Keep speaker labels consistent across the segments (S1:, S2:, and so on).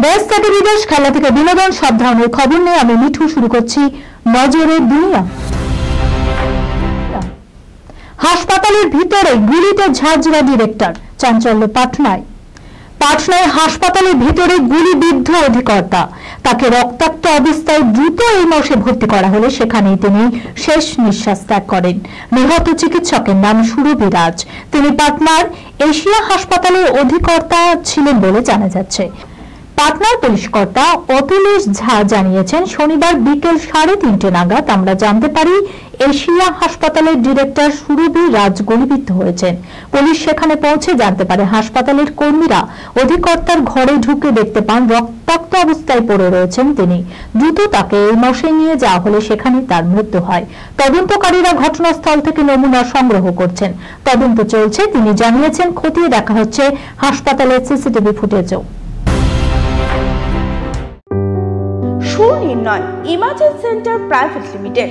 S1: বয়স থেকে বিদেশ, খেলা থেকে বিনোদন, সব ধরনের খবর নিয়ে আমি মিঠু শুরু করছি নজরের দুনিয়া। হাসপাতালের ভিতরে গুলিতে ঝাঁঝরা ডিরেক্টর, চাঞ্চল্য পাটনায়। পাটনায় হাসপাতালের ভিতরে গুলিবিদ্ধ অধিকর্তা, তাকে রক্তাক্ত অবস্থায় দ্রুত এই মাসে ভর্তি করা হলে সেখানেই তিনি শেষ নিঃশ্বাস ত্যাগ করেন। নিহত চিকিৎসকের নাম সুরভি রাজ। তিনি পাটনার এশিয়া হাসপাতালের অধিকর্তা ছিলেন বলে জানা যাচ্ছে। পাটনার পুলিশ কর্তা অতুলেশ ঝা জানিয়েছেন, শনিবার বিকেল 3:30 নাগাদ আমরা জানতে পারি এশিয়া হাসপাতালের ডিরেক্টর সুরভি রাজ গুলিবিদ্ধ হয়েছেন। পুলিশ সেখানে পৌঁছে জানতে পারে হাসপাতালের কর্মীরা অধিকর্তার ঘরে ঢুকে দেখতে পান রক্তাক্ত অবস্থায় পড়ে রয়েছেন তিনি। দ্রুত তাকে এই মাসে নিয়ে যাওয়া হলে সেখানে তার মৃত্যু হয়। তদন্তকারীরা ঘটনাস্থল থেকে নমুনা সংগ্রহ করছেন, তদন্ত চলছে। তিনি জানিয়েছেন, খতিয়ে দেখা হচ্ছে হাসপাতালের সিসিটিভি ফুটেজও।
S2: Sunirnoy Imagen centre private limited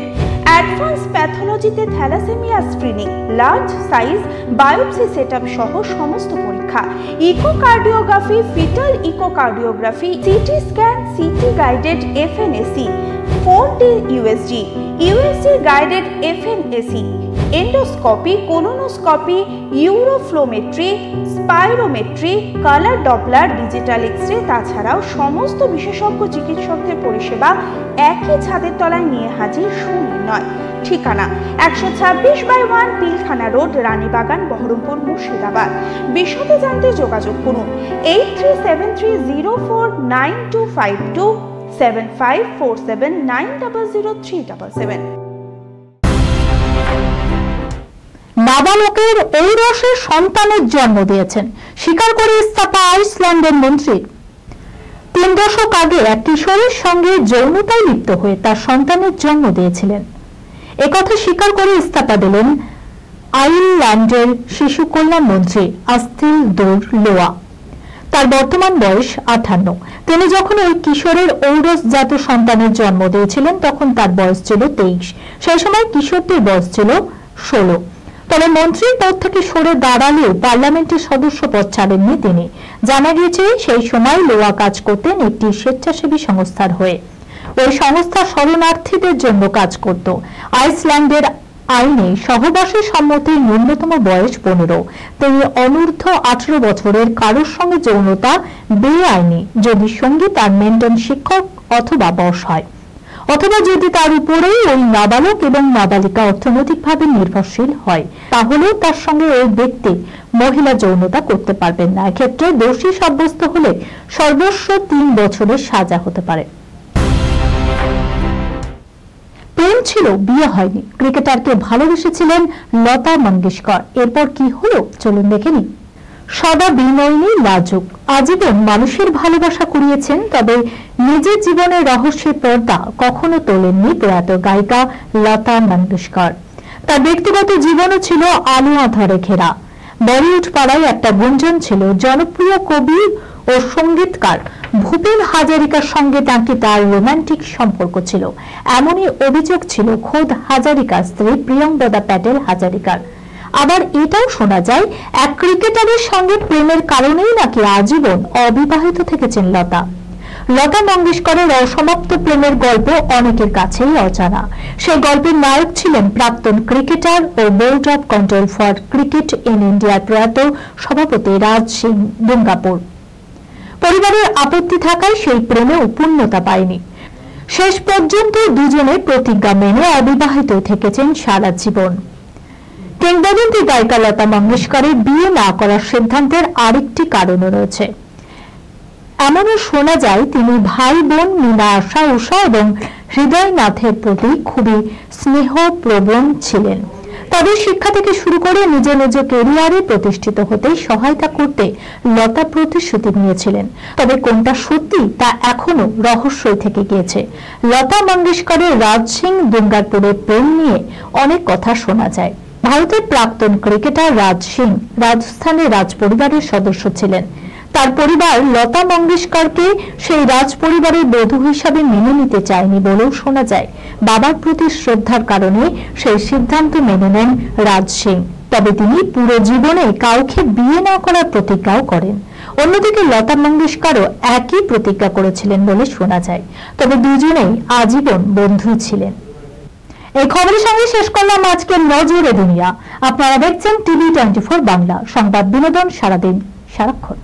S2: advance প্যাথোলজিতে thalassaemia screening, large size biopsy setup সহ সমস্ত পরীক্ষা, echocardiography, foetal echocardiography, CT scan, CT guided FNAC, 4D USG guided FNAC, endoscopy, colonoscopy, uroflowmetry, spirometry, colour Doppler, digital X ray, তাছাড়াও সমস্ত বিশেষজ্ঞ চিকিৎসকদের পরিষেবা একই ছাদের তলায় নিয়ে হাজির সুনির্ণয়। ঠিকানা 126/1 পিলখানা রোড, রানীবাগান, বহরমপুর, মুর্শিদাবাদ। বিশদে জানতে যোগাযোগ করুন 8373049252 7547900377।
S1: নাবালকের ঔরসে সন্তানের জন্ম দিয়েছেন, স্বীকার করে ইস্তফা আইসল্যান্ডের মন্ত্রী। 3 দশক আগে এক কিশোরের সঙ্গে যৌনতায় লিপ্ত হয়ে তার সন্তানের জন্ম দিয়েছিলেন, একথা স্বীকার করে ইস্তফা দিলেন আইসল্যান্ডের শিশু কল্যাণ মন্ত্রী আস্তিল দোর লোয়া। তার বর্তমান বয়স 58। তিনি যখন ওই কিশোরের ঔরসজাত সন্তানের জন্ম দিয়েছিলেন তখন তার বয়স ছিল 23। সেই সময় কিশোরটির বয়স ছিল 16। তবে মন্ত্রীর পদ থেকে সরে দাঁড়ালেও পার্লামেন্টের সদস্য পদ ছাড়েননি তিনি। জানা গিয়েছে, সেই সময় লোয়া কাজ করতেন একটি স্বেচ্ছাসেবী সংস্থার হয়ে। ওই সংস্থা শরণার্থীদের জন্য কাজ করত। আইসল্যান্ডের আইনে সহবাসের সম্মতির ন্যূনতম বয়স 15। তিনি অনূর্ধ্ব 18 বছরের কারোর সঙ্গে যৌনতা বেআইনি যদি সঙ্গী তার মেন্টন শিক্ষক অথবা বশ হয়, অথবা যদি তার উপরেই ওই নাবালক এবং নাবালিকা অর্থনৈতিকভাবে নির্ভরশীল হয়, তাহলেও তার সঙ্গে ওই ব্যক্তি মহিলা যৌনতা করতে পারবেন না। এক্ষেত্রে দোষী সাব্যস্ত হলে সর্বোচ্চ 3 বছরের সাজা হতে পারে। প্রেম ছিল, বিয়ে হয়নি। ক্রিকেটারকে ভালোবেসেছিলেন লতা মঙ্গেশকর। এরপর কি হলো চলুন দেখে নিই। সদা বিনয়নী, লাজুক, আজীবন মানুষের ভালোবাসা কুড়িয়েছেন, তবে নিজের জীবনের রহস্যের পর্দা কখনো তোলেননি প্রয়াত গায়িকা লতা মঙ্গেশকর। তার ব্যক্তিগত জীবনও ছিল আলো আঁধারে ঘেরা। বলিউড পাড়ায় একটা গুঞ্জন ছিল, জনপ্রিয় কবি ও সঙ্গীতকার ভূপেন হাজারিকার সঙ্গে নাকি তার রোমান্টিক সম্পর্ক ছিল। এমনই অভিযোগ ছিল খোদ হাজারিকার স্ত্রী প্রিয়ঙ্বদা প্যাটেল হাজারিকার। আবার এটাও শোনা যায়, এক ক্রিকেটারের সঙ্গে প্রেমের কারণেই নাকি আজীবন অবিবাহিত থেকেছেন লতা। লতা মঙ্গেশকরের অসমাপ্ত প্রেমের গল্প অনেকের কাছেই অজানা। সেই গল্পের নায়ক ছিলেন প্রাক্তন ক্রিকেটার ও board of control for cricket in ইন্ডিয়ার প্রয়াত সভাপতি রাজ সিং দুঙ্গাপুর। পরিবারের আপত্তি থাকায় সেই প্রেমেও পূর্ণতা পায়নি। শেষ পর্যন্ত দুজনে প্রতিজ্ঞা মেনে অবিবাহিত থেকেছেন সারা জীবন। কিংবদন্তি গায়িকা লতা মঙ্গেশকরের বিয়ে না করার সিদ্ধান্তের আরেকটি কারণও রয়েছে। এমনও শোনা যায় তিনি ভাই বোন মীনা, আশা, উষা এবং হৃদয়নাথের প্রতি খুবই স্নেহপ্রবণ ছিলেন। তাদের শিক্ষা থেকে শুরু করে নিজ নিজ ক্যারিয়ারে প্রতিষ্ঠিত হতে সহায়তা করতে লতা প্রতিশ্রুতি নিয়েছিলেন। তবে কোনটা সত্যি তা এখনো রহস্যই থেকে গিয়েছে। লতা মঙ্গেশকরের রাজ সিং দুঙ্গাপুরের প্রেম নিয়ে অনেক কথা শোনা যায়। ভারতের প্রাক্তন ক্রিকেটার রাজ সিং রাজস্থানের রাজ পরিবারের সদস্য ছিলেন। তার পরিবার লতা মঙ্গেশকরকে সেই রাজ পরিবারের বধূ হিসাবে মেনে নিতে চায়নি বলেও শোনা যায়। বাবার প্রতি শ্রদ্ধার কারণে সেই সিদ্ধান্ত মেনে নেন রাজ সিং। তবে তিনি পুরো জীবনে কাউকে বিয়ে না করার প্রতিজ্ঞাও করেন। অন্যদিকে লতা মঙ্গেশকরও একই প্রতিজ্ঞা করেছিলেন বলে শোনা যায়। তবে দুজনেই আজীবন বন্ধু ছিলেন। এই খবরের সঙ্গে শেষ করলাম আজকের নজরে দুনিয়া। আপনারা দেখছেন টিভি 24 বাংলা, সংবাদ বিনোদন সারাদিন সারাক্ষণ।